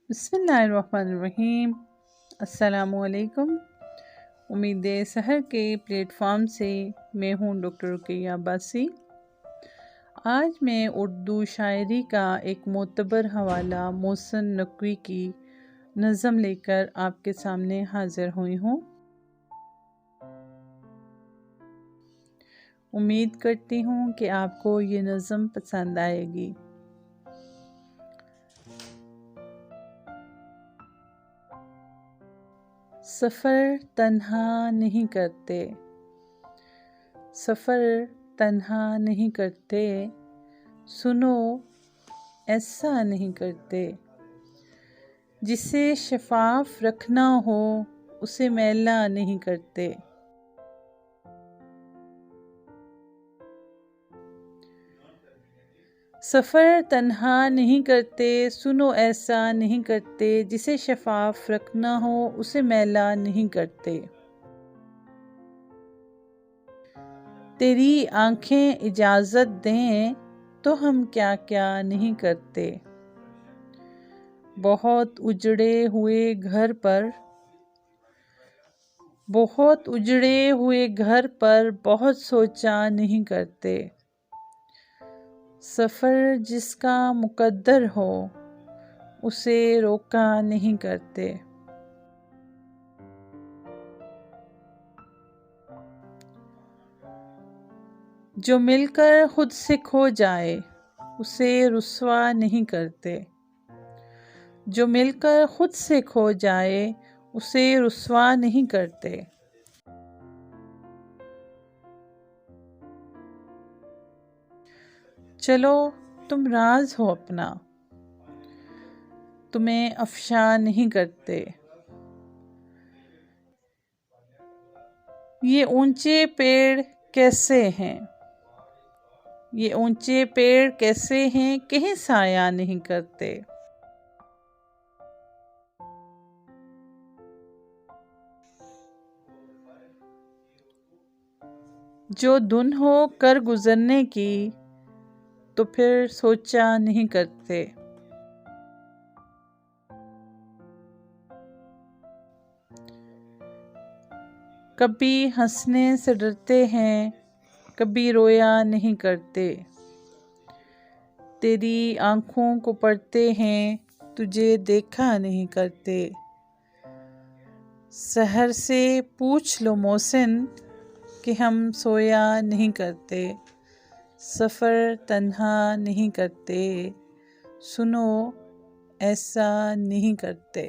बिस्मिल्लाहिर्रहमानिर्रहीम। अस्सलामुअलैकुम। उम्मीद सहर के प्लेटफॉर्म से मैं हूँ डॉक्टर रुकैया अब्बासी। आज मैं उर्दू शायरी का एक मोतबर हवाला मोहसिन नकवी की नज़म लेकर आपके सामने हाजिर हुई हूँ। उम्मीद करती हूँ कि आपको ये नज़म पसंद आएगी। सफ़र तन्हा नहीं करते, सफ़र तन्हा नहीं करते, सुनो ऐसा नहीं करते। जिसे शफ़ाफ़ रखना हो उसे मैला नहीं करते। सफ़र तन्हा नहीं करते, सुनो ऐसा नहीं करते। जिसे शफ़ाफ़ रखना हो उसे मैला नहीं करते। तेरी आँखें इजाज़त दें तो हम क्या क्या नहीं करते। बहुत उजड़े हुए घर पर, बहुत उजड़े हुए घर पर बहुत सोचा नहीं करते। सफ़र जिसका मुक़द्दर हो उसे रोका नहीं करते। जो मिलकर खुद से खो जाए उसे रुस्वा नहीं करते। जो मिलकर खुद से खो जाए उसे रुस्वा नहीं करते। चलो तुम राज हो अपना, तुम्हें अफ़शा नहीं करते। ये ऊंचे पेड़ कैसे हैं, ये ऊंचे पेड़ कैसे हैं, कहीं साया नहीं करते। जो धुन हो कर गुजरने की तो फिर सोचा नहीं करते। कभी हंसने से डरते हैं, कभी रोया नहीं करते। तेरी आँखों को पढ़ते हैं, तुझे देखा नहीं करते। सहर से पूछ लो मोहसिन कि हम सोया नहीं करते। सफ़र तन्हा नहीं करते, सुनो ऐसा नहीं करते।